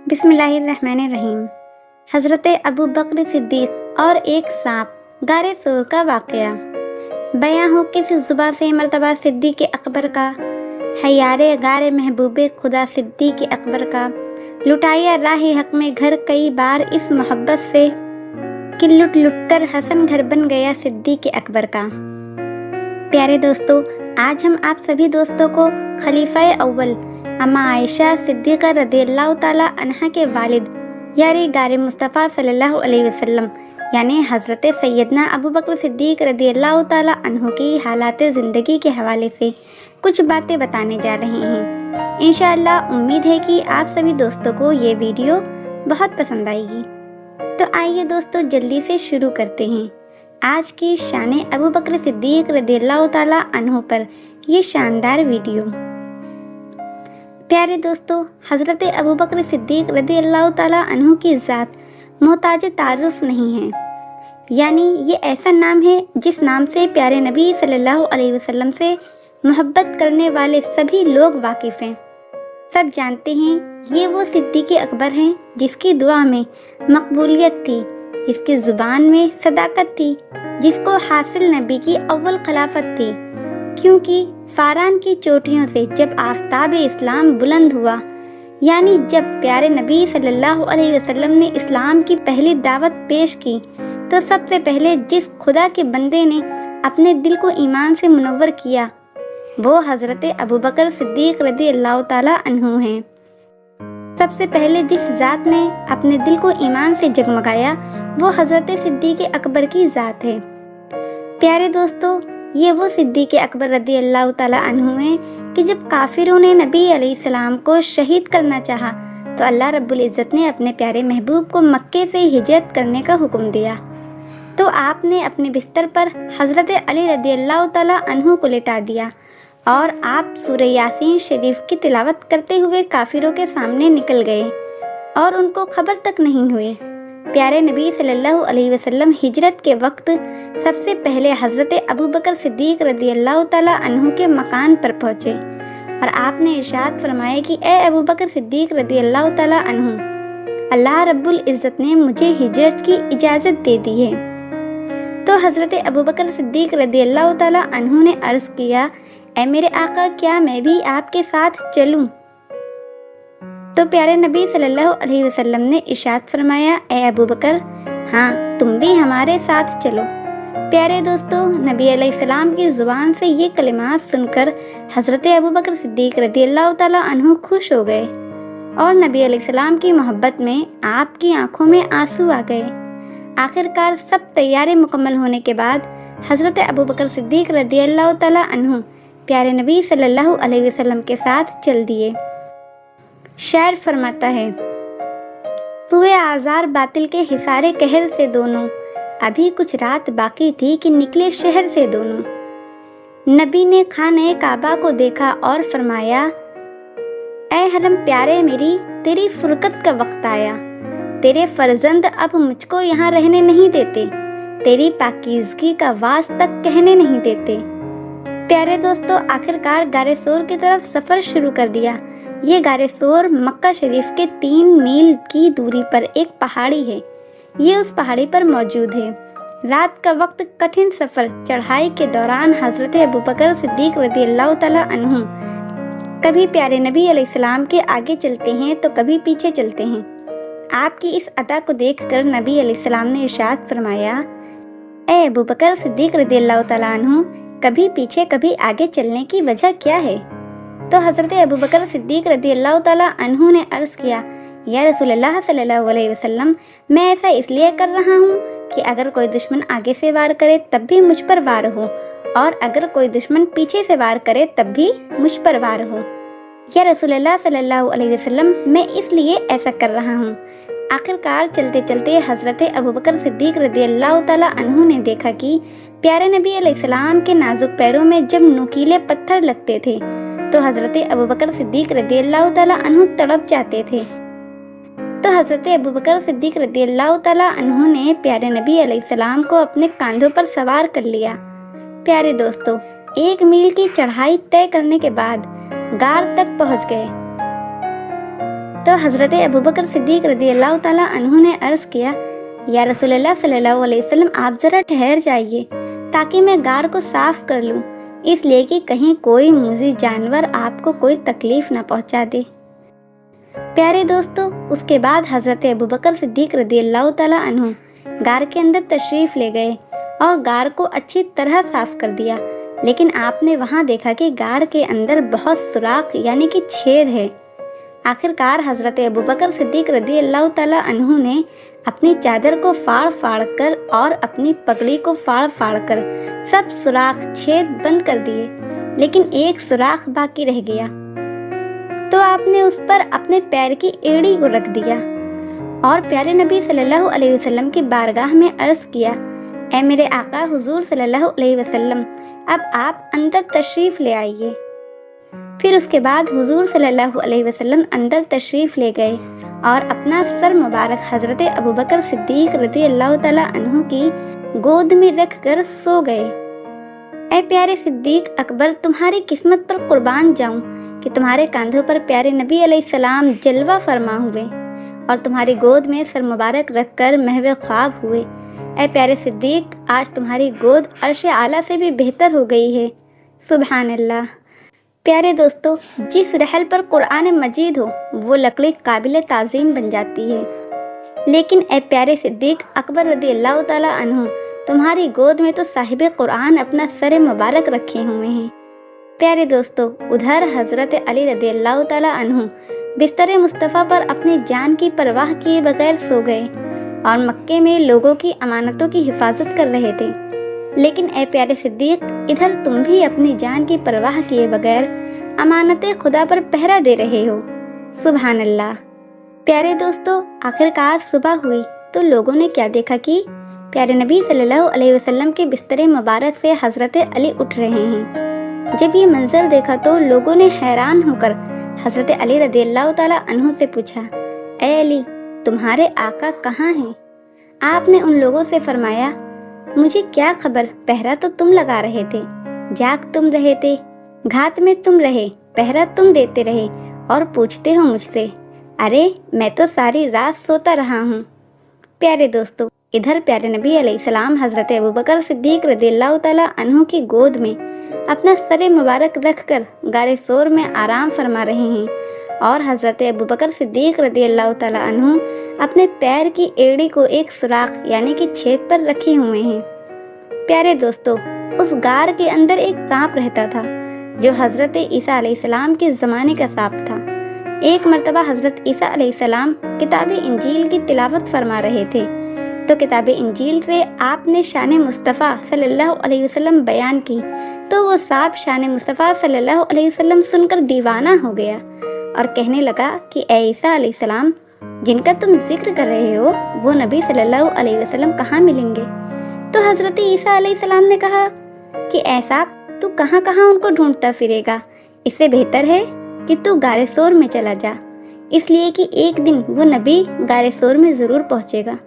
बिस्मिल्लाहिर्रहमानिर्रहीम। हज़रत अबू बकर सिद्दीक़ और एक सांप गारे सूर का वाक़या। बयां हो किस ज़ुबां से मर्तबा सिद्दीक़ अकबर का, हयारे गारे महबूबे खुदा सिद्दीक़ अकबर का। लुटाया राह हक़ में घर कई बार इस मोहब्बत से, कि लुट लुट कर हसन घर बन गया सिद्दीक़ अकबर का। प्यारे दोस्तों, आज हम आप सभी दोस्तों को खलीफा अव्वल अम्मा आयशा सिद्दीक़ा रज़ियल्लाहु ताला अन्हा के वालिद यानी गारे मुस्तफ़ा सल्लल्लाहु अलैहि वसल्लम यानी हज़रत सैयदना अबू बकर सिद्दीक़ रज़ियल्लाहु ताला अन्हु की हालात ज़िंदगी के हवाले से कुछ बातें बताने जा रहे हैं। इंशाअल्लाह उम्मीद है कि आप सभी दोस्तों को ये वीडियो बहुत पसंद आएगी। तो आइए दोस्तों, जल्दी से शुरू करते हैं आज की शान अबू बकर सिद्दीक़ रज़ियल्लाहु ताला अन्हु पर ये शानदार वीडियो। प्यारे दोस्तों, हज़रत अबू बकर सिद्दीक़ रज़ियल्लाहु ताला अन्हु की ज़ात मोहताज तारुफ नहीं है, यानी ये ऐसा नाम है जिस नाम से प्यारे नबी सल्लल्लाहु अलैहि वसल्लम से मोहब्बत करने वाले सभी लोग वाकिफ़ हैं। सब जानते हैं ये वो सिद्दीक़ अकबर हैं जिसकी दुआ में मकबूलियत थी, जिसकी ज़ुबान में सदाकत थी, जिसको हासिल नबी की अव्वल खिलाफत थी। क्योंकि फारान की चोटियों से जब आफ़ताब इस्लाम बुलंद हुआ, यानी जब प्यारे नबी सल्लल्लाहु अलैहि वसल्लम ने इस्लाम की पहली दावत पेश की, तो सबसे पहले जिस खुदा के बंदे ने अपने दिल को ईमान से मुनव्वर किया वो हज़रत अबू बकर सिद्दीक़ रज़ियल्लाहु ताला अन्हु हैं। सबसे पहले जिस ज़ात ने अपने दिल को ईमान से जगमगाया वो हज़रत सिद्दीक़ अकबर की ज़ात है। प्यारे दोस्तों, ये वो सिद्दीक़ अकबर रज़ियल्लाहु ताला अन्हु हैं कि जब काफिरों ने नबी अलैहिस्सलाम को शहीद करना चाहा तो अल्लाह रब्बुल इज़्ज़त ने अपने प्यारे महबूब को मक्के से हिजरत करने का हुक्म दिया, तो आपने अपने बिस्तर पर हज़रत अली रज़ियल्लाहु ताला अन्हु को लिटा दिया और आप सूरह यासीन शरीफ की तिलावत करते हुए काफिरों के सामने निकल गए और उनको खबर तक नहीं हुई। प्यारे नबी सल्लल्लाहु अलैहि वसल्लम हिजरत के वक्त सबसे पहले हज़रत अबू बकर सिद्दीक़ रज़ियल्लाहु ताला अन्हु के मकान पर पहुँचे और आपने इरशाद फरमाया कि ए अबू बकर सिद्दीक़ रज़ियल्लाहु ताला अन्हु, अल्लाह रब्बुल इज़्ज़त ने मुझे हिजरत की इजाज़त दे दी है। तो हज़रत अबू बकर सिद्दीक़ रज़ियल्लाहु ताला अन्हु ने अर्ज़ किया, ए मेरे आका, क्या मैं भी आपके साथ चलूँ? तो प्यारे नबी सल्लल्लाहु अलैहि वसल्लम ने इरशाद फरमाया, ए अबू बकर, हाँ तुम भी हमारे साथ चलो। प्यारे दोस्तों, नबी अलैहिस्सलाम की ज़ुबान से ये कलिमात सुनकर हज़रत अबू बकर सिद्दीक़ रज़ियल्लाहु ताला अन्हु खुश हो गए और नबी अलैहिस्सलाम की मोहब्बत में आपकी आंखों में आंसू आ गए। आखिरकार सब तैयारी मुकम्मल होने के बाद हज़रत अबू बकर सिद्दीक़ रज़ियल्लाहु ताला अन्हु प्यारे नबी सल्लल्लाहु अलैहि वसल्लम के साथ चल दिए। शायर फरमाता है, सुए आज़ार बातिल के हिसारे कहर से दोनों, अभी कुछ रात बाकी थी कि निकले शहर से दोनों। नबी ने खाने काबा को देखा और फरमाया, ऐ हरम प्यारे मेरी, तेरी फुरकत का वक्त आया। तेरे फर्जंद अब मुझको यहाँ रहने नहीं देते, तेरी पाकीज़गी का वास तक कहने नहीं देते। प्यारे दोस्तों, आखिरकार गारे सोर की तरफ सफ़र शुरू कर दिया। ये गारे सोर मक्का शरीफ के 3 मील की दूरी पर एक पहाड़ी है। ये उस पहाड़ी पर मौजूद है। रात का वक्त, कठिन सफ़र, चढ़ाई के दौरान हज़रत अबू बकर सिद्दीक़ रज़ियल्लाहु ताला अन्हु कभी प्यारे नबी अलैहिस्सलाम के आगे चलते हैं तो कभी पीछे चलते हैं। आपकी इस अदा को देखकर नबी अलैहिस्सलाम ने इरशाद फरमाया, ए अबू बकर सिद्दीक़ रज़ियल्लाहु ताला अन्हु, कभी पीछे कभी आगे चलने की वजह क्या है? तो हज़रत अबू बकर सिद्दीक़ रज़ियल्लाहु ताला अन्हु ने अर्ज़ किया, या रसूलल्लाह सल्लल्लाहु अलैहि वसल्लम, मैं ऐसा इसलिए कर रहा हूँ कि अगर कोई दुश्मन आगे से वार करे तब भी मुझ पर वार हो, और अगर कोई दुश्मन पीछे से वार करे तब भी मुझ पर वार हो। या रसूलल्लाह सल्लल्लाहु अलैहि वसल्लम, मैं इसलिए ऐसा कर रहा हूँ। आखिरकार चलते चलते हज़रत अबू बकर सिद्दीक़ रज़ियल्लाहु ताला अन्हु ने देखा कि प्यारे नबी अलैहिस्सलाम के नाजुक पैरों में जब नुकीले पत्थर लगते थे तो हज़रत अबू बकर सिद्दीक़ रज़ियल्लाहु ताला अन्हु तड़प जाते थे। तो हज़रत अबू बकर सिद्दीक़ रज़ियल्लाहु ताला अन्हु ने प्यारे नबी अलैहिस्सलाम को अपने कांधों पर सवार कर लिया। प्यारे दोस्तों, 1 मील की चढ़ाई तय करने के बाद गार तक पहुंच गए तो हज़रत अबू बकर सिद्दीक़ रज़ी अल्लाह ताला अन्हु ने अर्ज़ किया, या रसूलल्लाह सल्लल्लाहु अलैहि वसल्लम, आप ज़रा ठहर जाइए ताकि मैं गार को साफ़ कर लूँ, इसलिए कि कहीं कोई मूज़ी जानवर आपको कोई तकलीफ़ न पहुँचा दे। प्यारे दोस्तों, उसके बाद हज़रत अबू बकर सिद्दीक़ रज़ी अल्लाह ताला अन्हु गार के अंदर तशरीफ़ ले गए और गार को अच्छी तरह साफ़ कर दिया। लेकिन आपने वहाँ देखा कि गार के अंदर बहुत सुराख यानी कि छेद है। आखिरकार हज़रत अबू बकर सिद्दीक़ रज़ी अल्लाह ताला अन्हु ने अपनी चादर को फाड़ फाड़ कर और अपनी पगड़ी को फाड़ फाड़ कर सब सुराख छेद बंद कर दिए, लेकिन एक सुराख बाकी रह गया। तो आपने उस पर अपने पैर की एड़ी को रख दिया और प्यारे नबी सल्लल्लाहु अलैहि वसल्लम की बारगाह में अर्ज़ किया, ऐ मेरे आका हुजूर सल्लल्लाहु अलैहि वसल्लम, अब आप अंदर तशरीफ़ ले आइए। फिर उसके बाद हुजूर सल्लल्लाहु अलैहि वसल्लम अंदर तशरीफ़ ले गए और अपना सर मुबारक हज़रत अबू बकर सिद्दीक़ रज़ी अल्लाह ताला अन्हु की गोद में रख कर सो गए। ऐ प्यारे सिद्दीक़ अकबर, तुम्हारी किस्मत पर कुर्बान जाऊं कि तुम्हारे कंधों पर प्यारे नबी अलैहिस्सलाम जलवा फरमा हुए और तुम्हारी गोद में सर मुबारक रखकर महवे ख्वाब हुए। ऐ प्यारे सिद्दीक़, आज तुम्हारी गोद अर्श आला से भी बेहतर हो गई है। सुभान अल्लाह। प्यारे दोस्तों, जिस रहल पर कुरान मजीद हो वो लकड़ी काबिल ताज़ीम बन जाती है, लेकिन ऐ प्यारे सिद्दीक़ अकबर रज़ी अल्लाह ताला अन्हु, तुम्हारी गोद में तो साहिब कुरान अपना सर मुबारक रखे हुए हैं। प्यारे दोस्तों, उधर हज़रत अली रज़ी अल्लाह ताला अन्हु बिस्तर मुस्तफ़ा पर अपनी जान की परवाह किए बगैर सो गए और मक्के में लोगों की अमानतों की हिफाजत कर रहे थे। लेकिन ऐ प्यारे सिद्दीक़, इधर तुम भी अपनी जान की परवाह किए बगैर अमानतें खुदा पर पहरा दे रहे हो। सुभान अल्लाह। प्यारे दोस्तों, आखिरकार सुबह हुई तो लोगों ने क्या देखा कि प्यारे नबी सल्लल्लाहु अलैहि वसल्लम के बिस्तर मुबारक से हज़रत अली उठ रहे हैं। जब ये मंजर देखा तो लोगों ने हैरान होकर हज़रत अली रज़ी अल्लाह ताला अन्हु से पूछा, ऐ अली, तुम्हारे आका कहाँ हैं? आपने उन लोगों से फरमाया, मुझे क्या खबर, पहरा तो तुम लगा रहे थे, जाग तुम रहे थे, घात में तुम रहे, पहरा तुम देते रहे और पूछते हो मुझसे। अरे मैं तो सारी रात सोता रहा हूँ। प्यारे दोस्तों, इधर प्यारे नबी अलैहिस्सलाम हज़रत अबू बकर सिद्दीक़ रज़ियल्लाहु ताला अन्हु की गोद में अपना सर मुबारक रखकर गारे सोर में आराम फरमा रहे हैं और हज़रत अबू बकर सिद्दीक़ रज़ियल्लाहु ताला अन्हु अपने पैर की एड़ी को एक सुराख यानी कि छेद पर रखे हुए हैं। प्यारे दोस्तों, उस गार के अंदर एक सांप रहता था जो हज़रत ईसा अलैहिस्सलाम के ज़माने का सांप था। एक मर्तबा हज़रत ईसा अलैहिस्सलाम किताब इंजील की तिलावत फरमा रहे थे तो किताब इंजील से आपने शान मुस्तफ़ा सल्लल्लाहु अलैहि वसल्लम बयान की तो वो सांप शान मुस्तफ़ा सल्लल्लाहु अलैहि वसल्लम सुनकर दीवाना हो गया और कहने लगा कि ऐ ईसा अलैहिस्सलाम, जिनका तुम जिक्र कर रहे हो वो नबी सल्लल्लाहु अलैहि वसल्लम कहाँ मिलेंगे? तो हज़रत ईसा अलैहिस्सलाम ने कहा कि ऐ सांप, तू कहाँ कहाँ उनको ढूंढता फिरेगा, इससे बेहतर है कि तू गारे सोर में चला जा, इसलिए कि एक दिन वो नबी गारे सोर में ज़रूर पहुँचेगा,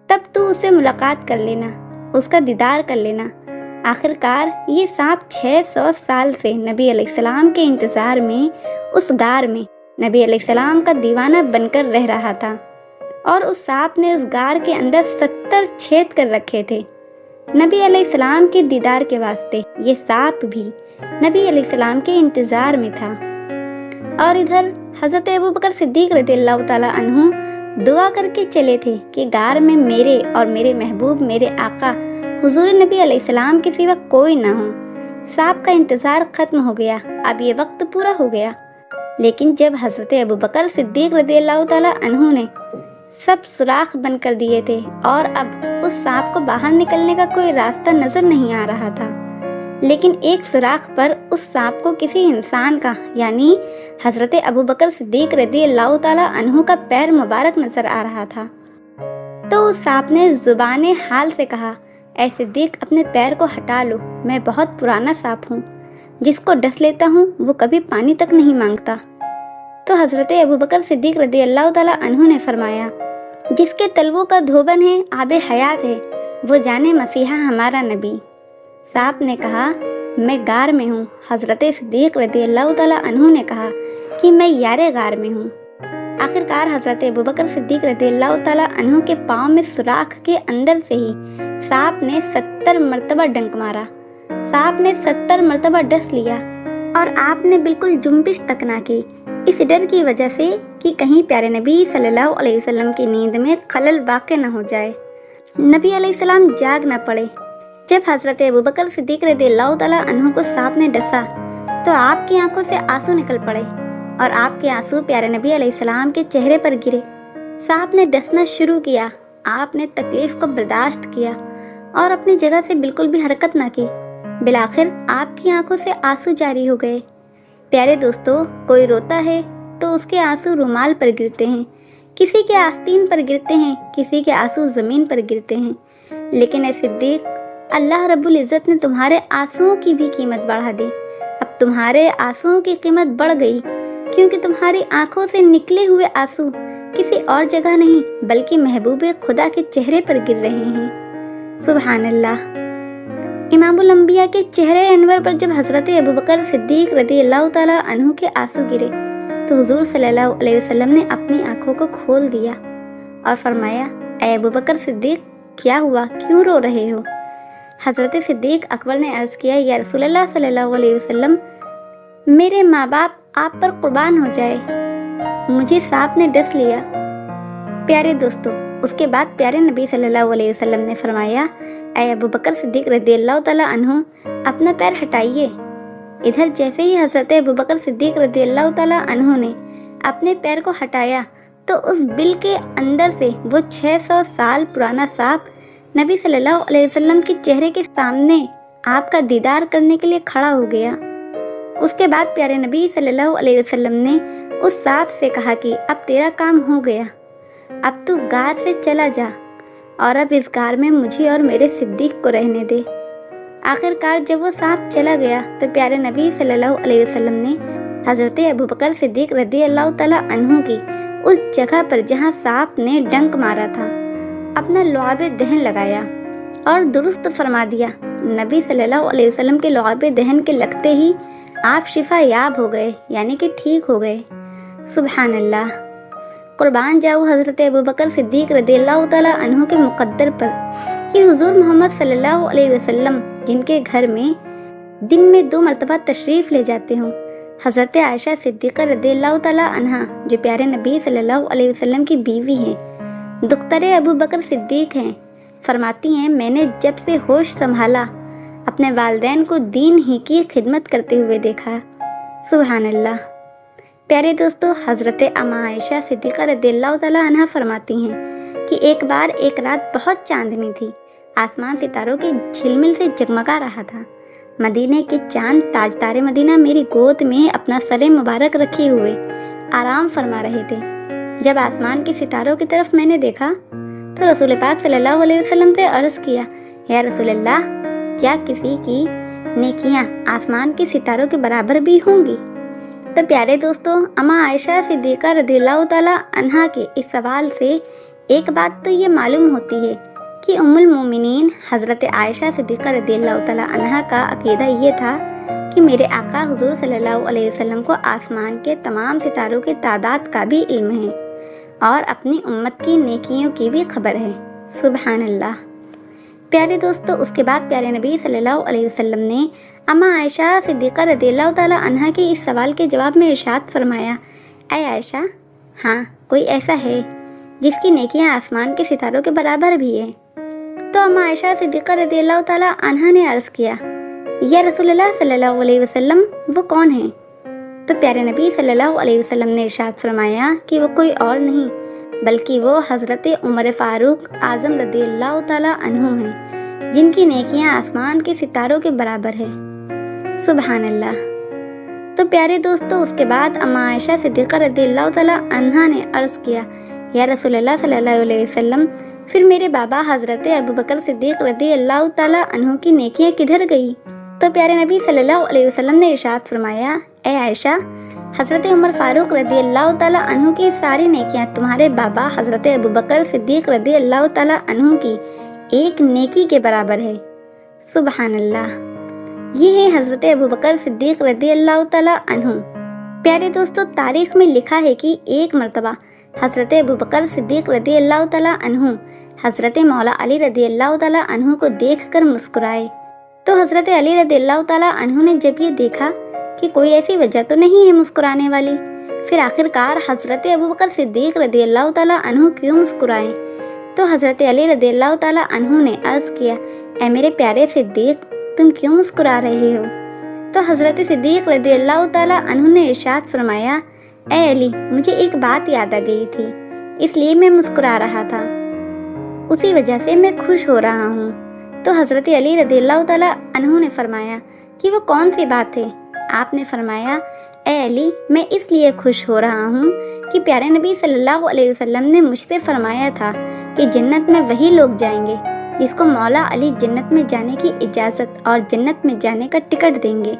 तब तू उससे मुलाकात कर लेना, उसका दीदार कर लेना। आखिरकार ये सांप 600 साल से नबी अलैहिस्सलाम के इंतज़ार में उस गार में नबी अलैहिस्सलाम का दीवाना बनकर रह रहा था और उस सांप ने उस गार के अंदर 70 छेद कर रखे थे नबी अलैहिस्सलाम के दीदार के वास्ते। ये सांप भी नबी अलैहिस्सलाम के इंतज़ार में था। और इधर हज़रत अबू बकर सिद्दीक़ रज़ियल्लाहु ताला अन्हु दुआ करके चले थे कि गार में मेरे और मेरे महबूब मेरे आका हुजूर नबी अलैहिस्सलाम के सिवा कोई ना हो। सांप का इंतज़ार ख़त्म हो गया, अब ये वक्त पूरा हो गया। लेकिन जब हज़रत अबू बकर सिद्दीक़ रज़ियल्लाहु ताला अन्हु ने सब सुराख बंद कर दिए थे और अब उस सांप को बाहर निकलने का कोई रास्ता नज़र नहीं आ रहा था, लेकिन एक सुराख पर उस सांप को किसी इंसान का यानी हज़रत अबू बकर सिद्दीक़ रज़ियल्लाहु ताला अन्हु का पैर मुबारक नज़र आ रहा था। तो उस सांप ने ज़ुबान हाल से कहा, ऐ सिद्दीक़, अपने पैर को हटा लो, मैं बहुत पुराना सांप हूँ, जिसको डस लेता हूँ वो कभी पानी तक नहीं मांगता। तो हज़रत अबू बकर सिद्दीक़ रज़ियल्लाहु ताला अन्हु ने फरमाया, जिसके तलवों का धोबन है आबे हयात है, वो जाने मसीहा हमारा नबी। सांप ने कहा, मैं गार में हूँ। हज़रत सिद्दीक़ रज़ियल्लाहु ताला अन्हु ने कहा कि मैं यारे गार में हूँ। आखिरकार हजरत अबू बकर सिद्दीक रज़ी अल्लाह ताला अन्हु के पाँव में सुराख के अंदर से ही सांप ने 70 मरतबा डंक मारा। सांप ने 70 मरतबा डस लिया और आपने बिल्कुल जुम्बिश तक ना की, इस डर की वजह से कि कहीं प्यारे नबी सल्लल्लाहु अलैहि वसल्लम की नींद में खलल वाक़ न हो जाए, नबी अलैहिस्सलाम जाग न पड़े। जब हजरत अबू बकर सिद्दीक रज़ियल्लाहु ताला अन्हु को सांप ने डसा तो आपकी आंखों से आंसू निकल पड़े और आपके आंसू प्यारे नबी अलैहिस्सलाम के चेहरे पर गिरे। सांप ने डसना शुरू किया, आपने तकलीफ को बर्दाश्त किया और अपनी जगह से बिल्कुल भी हरकत न की। बिलाखिर आपकी आंखों से आंसू जारी हो गए। प्यारे दोस्तों, कोई रोता है तो उसके आंसू रुमाल पर गिरते हैं, किसी के आस्तीन पर गिरते हैं, किसी के आंसू ज़मीन पर गिरते हैं। लेकिन ए सिद्दीक, अल्लाह रब्बुल इज़्ज़त ने तुम्हारे आंसुओं की भी कीमत बढ़ा दी। अब तुम्हारे आंसुओं की कीमत बढ़ गई क्योंकि तुम्हारी आंखों से निकले हुए आंसू किसी और जगह नहीं बल्कि महबूबे खुदा के चेहरे पर गिर रहे हैं। सुभान अल्लाह। इमामुल अंबिया के चेहरे अनवर पर जब हजरत अबू बकर सिद्दीक रज़ियल्लाहु ताला अन्हु के आंसू गिरे तो हुजूर सल्लल्लाहु अलैहि वसल्लम ने अपनी आंखों को खोल दिया और फरमाया, ऐ अबू बकर सिद्दीक, क्या हुआ, क्यों रो रहे हो? हजरत सिद्दीक अकबर ने अर्ज़ किया, या रसूलल्लाह सल्लल्लाहु अलैहि वसल्लम, मेरे माँ बाप आप पर कुर्बान हो जाए, मुझे सांप ने डस लिया। प्यारे दोस्तों, उसके बाद प्यारे नबी सल्लल्लाहु अलैहि वसल्लम ने फरमाया, ऐ अबू बकर सिद्दीक रज़ियल्लाहु ताला अन्हु, अपना पैर हटाइए। इधर जैसे ही हजरत अबू बकर सिद्दीक रज़ियल्लाहु ताला अन्हु ने अपने पैर को हटाया तो उस बिल के अंदर से वो 600 साल पुराना सांप नबी सल्लल्लाहु अलैहि वसल्लम के चेहरे के सामने आपका दीदार करने के लिए खड़ा हो गया। उसके बाद प्यारे नबी सल्लल्लाहु अलैहि वसल्लम ने उस सांप से कहा कि अब तेरा काम हो गया, अब तू गार से चला जा और अब इस गार में मुझे और मेरे सिद्दीक को रहने दे। आखिरकार जब वो सांप चला गया तो प्यारे नबी सल्लल्लाहु अलैहि वसल्लम ने हजरत अबू बकर सिद्दीक रज़ियल्लाहु ताला अन्हु की उस जगह पर जहाँ सांप ने डंक मारा था अपना लुआब दहन लगाया और दुरुस्त फरमा दिया। नबी सल्लल्लाहु अलैहि वसल्लम के लुआब दहन के लगते ही आप शिफा याब हो गए, यानी कि ठीक हो गए। सुभान अल्लाह। कुर्बान जाऊँ हज़रत अबू बकर सिद्दीक रज़ियल्लाहु ताला अन्हु के मुक़द्दर पर कि हुज़ूर मोहम्मद सल्लल्लाहु अलैहि वसल्लम जिनके घर में दिन में 2 मरतबा तशरीफ़ ले जाते हों, हज़रत आयशा सिद्दीक़ा रज़ियल्लाहु ताला अन्हा जो प्यारे नबी सल्लल्लाहु अलैहि वसल्लम की बीवी हैं, दुख्तरे अबू बकर सिद्दीक हैं, फरमाती हैं, मैंने जब से होश संभाला अपने वालिदैन को दीन ही की खिदमत करते हुए देखा। सुभान अल्लाह। प्यारे दोस्तों, हज़रत अम्मा आयशा सिद्दीक़ा रज़ियल्लाहु ताला अन्हा फरमाती हैं कि एक बार एक रात बहुत चांदनी थी, आसमान सितारों की झिलमिल से जगमगा रहा था। मदीने के चांद ताज तारे मदीना मेरी गोद में अपना सरे मुबारक रखे हुए आराम फरमा रहे थे। जब आसमान के सितारों की तरफ मैंने देखा तो रसूल पाक सल्लल्लाहु अलैहि वसल्लम से अर्ज़ किया, या रसूलल्लाह, क्या किसी की नेकियां आसमान के सितारों के बराबर भी होंगी? तो प्यारे दोस्तों, अम्मा आयशा सिद्दीक़ा रज़ियल्लाहु ताला अन्हा के इस सवाल से एक बात तो ये मालूम होती है कि उम्मुल मोमिनीन हज़रत आयशा सिद्दीक़ा रज़ियल्लाहु ताला अन्हा का अक़ीदा ये था कि मेरे आका हुज़ूर सल्लल्लाहु अलैहि वसल्लम को आसमान के तमाम सितारों के तादाद का भी इल्म है और अपनी उम्मत की नेकियों की भी खबर है। सुभान अल्लाह। प्यारे दोस्तों, उसके बाद प्यारे नबी सल्लल्लाहु अलैहि वसल्लम ने अम्मा आयशा सिद्दीक़ा रज़ियल्लाहु ताला अन्हा के इस सवाल के जवाब में इरशाद फरमाया, ऐ आयशा, हाँ, कोई ऐसा है जिसकी नेकियां आसमान के सितारों के बराबर भी है? तो अम्मा आयशा सिद्दीक़ा रज़ियल्लाहु ताला अन्हा ने अर्ज़ किया, या रसूलुल्लाह सल्लल्लाहु अलैहि वसल्लम, वो कौन है? तो प्यारे नबी सल्लल्लाहु अलैहि वसल्लम ने इरशाद फरमाया कि वो कोई और नहीं बल्कि वो हज़रत उमर फ़ारूक आज़म रज़ियल्लाहु ताला अन्हु हैं, जिनकी नेकियां आसमान के सितारों के बराबर है। सुभान अल्लाह। तो प्यारे दोस्तों, उसके बाद अम्मा आयशा सिद्दीक़ा रज़ियल्लाहु ताला अन्हा ने अर्ज़ किया, या रसूलुल्लाह सल्लल्लाहु अलैहि वसल्लम, फिर मेरे बाबा हज़रत अबू बकर सिद्दीक़ रज़ियल्लाहु ताला अन्हु की नेकियां किधर गई? तो प्यारे नबी सल्लल्लाहु अलैहि वसल्लम ने इरशाद फरमाया, ए आयशा, हज़रत उमर फ़ारूक रज़ियल्लाहु ताला अन्हु की सारी नेकियां तुम्हारे बाबा हज़रत अबू बकर सिद्दीक़ रज़ियल्लाहु ताला अन्हु की एक नेकी के बराबर है। सुभान अल्लाह। ये है हज़रत अबू बकर सिद्दीक़ रज़ियल्लाहु ताला अन्हु। प्यारे दोस्तों, तारीख में लिखा है कि एक मर्तबा हज़रत अबू बकर सिद्दीक़ रदी अल्लाह ताला अन्हु हज़रत मौला अली रदी अल्लाह ताला अन्हु को देखकर मुस्कुराए। तो हज़रत अली रदी अल्लाह ताला अन्हु ने जब ये देखा कि कोई ऐसी वजह तो नहीं है मुस्कुराने वाली, फिर आखिरकार हज़रत अबू बकर सिद्दीक़ रदी अल्लाह ताला अन्हु क्यों मुस्कुराए? तो हज़रत अली रदी अल्लाह ताला अन्हु ने अर्ज़ किया, ऐ मेरे प्यारे सिद्दीक़, तुम क्यों मुस्कुरा रहे हो? तो हज़रत सिद्दीक़ रदी अल्लाह ताला अन्हु ने इरशाद फरमाया, ऐ अली, मुझे एक बात याद आ गई थी, इसलिए मैं मुस्कुरा रहा था, उसी वजह से मैं खुश हो रहा हूँ। तो हज़रत अली रदी अल्लाह ताला अन्हु ने फरमाया कि वो कौन सी बात है? आपने फरमाया, ऐ अली, मैं इसलिए खुश हो रहा हूँ कि प्यारे नबी सल्लल्लाहु अलैहि वसल्लम ने मुझसे फरमाया था कि जन्नत में वही लोग जाएंगे जिसको मौला अली जन्नत में जाने की इजाज़त और जन्नत में जाने का टिकट देंगे।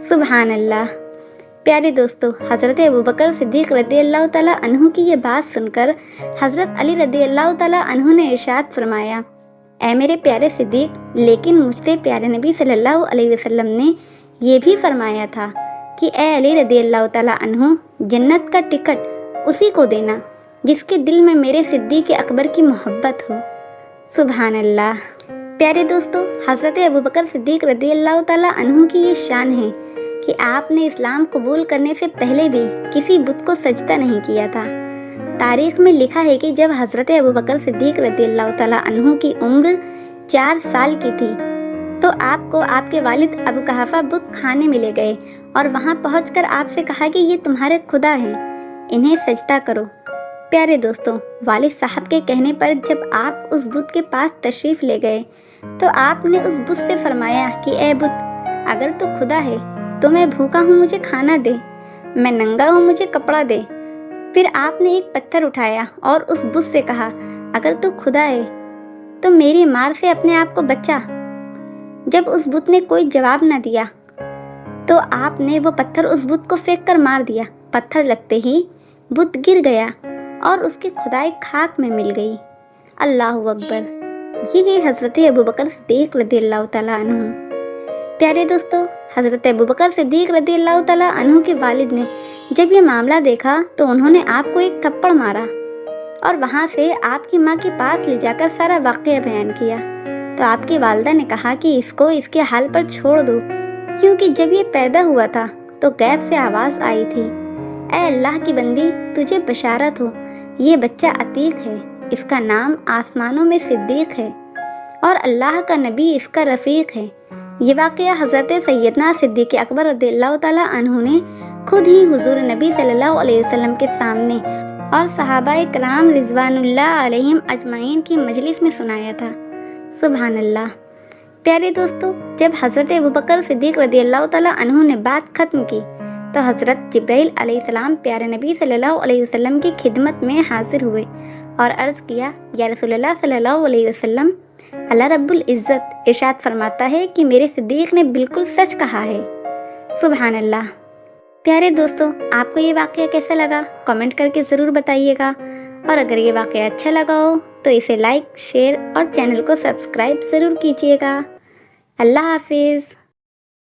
सुभान अल्लाह। प्यारे दोस्तों, हज़रत अबू बकर सिद्दीक़ रदी अल्लाह ताला अन्हु की ये बात सुनकर हज़रत अली रदी अल्लाह ताला अन्हु ने इरशाद फरमाया, ऐ मेरे प्यारे सिद्दीक़, लेकिन मुझसे प्यारे नबी सल्लल्लाहु अलैहि वसल्लम ने ये भी फरमाया था कि ऐ अली रदी अल्लाह ताला अन्हु, जन्नत का टिकट उसी को देना जिसके दिल में मेरे सिद्दीक़ अकबर की मोहब्बत हो। सुभान अल्लाह। प्यारे दोस्तों, हज़रत अबू बकर सिद्दीक़ रदी अल्लाह ताला अन्हु की ये शान है कि आपने इस्लाम कबूल करने से पहले भी किसी बुत को सजदा नहीं किया था। तारीख में लिखा है कि जब हज़रत अबू बकर सिद्दीक़ रदी अल्लाह ताला अन्हु की उम्र 4 साल की थी तो आपको आपके वालिद अबू कहाफ़ा बुत खाने में ले गए और वहाँ पहुँचकर आपसे कहा कि ये तुम्हारे खुदा हैं, इन्हें सजदा करो। प्यारे दोस्तों, वालिद साहब के कहने पर जब आप उस बुत के पास तशरीफ़ ले गए तो आपने उस बुत से फरमाया कि ए बुत, अगर तू खुदा है तो मैं भूखा हूँ, मुझे खाना दे, मैं नंगा हूँ, मुझे कपड़ा दे। फिर आपने एक पत्थर उठाया और उस बुत से कहा, अगर तू खुदा है तो मेरी मार से अपने आप को बचा। जब उस बुत ने कोई जवाब न दिया तो आपने वो पत्थर उस बुत को फेंक कर मार दिया। पत्थर लगते ही बुत गिर गया और उसकी खुदाई खाक में मिल गई। अल्लाह अकबर। ये है हज़रत अबू बकर सिद्दीक़ रदी अल्लाह ताला अन्हु। प्यारे दोस्तों, हज़रत अबू बकर सिद्दीक़ रदी अल्लाह ताला अन्हु के वालिद ने जब ये मामला देखा तो उन्होंने आपको एक थप्पड़ मारा और वहाँ से आपकी माँ के पास ले जाकर सारा वाक़या बयान किया। तो आपकी वालिदा ने कहा कि इसको इसके हाल पर छोड़ दो, क्योंकि जब ये पैदा हुआ था तो गैब से आवाज़ आई थी, ऐ अल्लाह की बंदी, तुझे बशारत हो, ये बच्चा अतीक है, इसका नाम आसमानों में सिद्दीक़ है और अल्लाह का नबी इसका रफ़ीक है। ये वाक़या हज़रत सैयदना सिद्दीक़ अकबर रज़ियल्लाहु ताला अन्हु ने खुद ही हुज़ूर नबी सल्लल्लाहु अलैहि वसल्लम के सामने और सहाबाए किराम रिज़वानुल्लाह अलैहिम अजमाइन की मजलिस में सुनाया था। सुभान अल्लाह। प्यारे दोस्तों, जब हज़रत अबू बकर सिद्दीक़ रज़ियल्लाहु ताला अन्हु ने बात ख़त्म की तो हज़रत जिब्राइल अलैहिस्सलाम प्यारे नबी सल्लल्लाहु अलैहि वसल्लम की खिदमत में हाजिर हुए और अर्ज़ किया, या रसूलुल्लाह सल्लल्लाहु अलैहि वसल्लम, अल्लाह रब्बुल इज़्ज़त इरशाद फरमाता है कि मेरे सिद्दीक़ ने बिल्कुल सच कहा है। सुभान अल्लाह। प्यारे दोस्तों, आपको ये वाक़या कैसा लगा कमेंट करके ज़रूर बताइएगा, और अगर ये वाक़या अच्छा लगा हो तो इसे लाइक, शेयर और चैनल को सब्सक्राइब ज़रूर कीजिएगा। अल्लाह हाफिज़।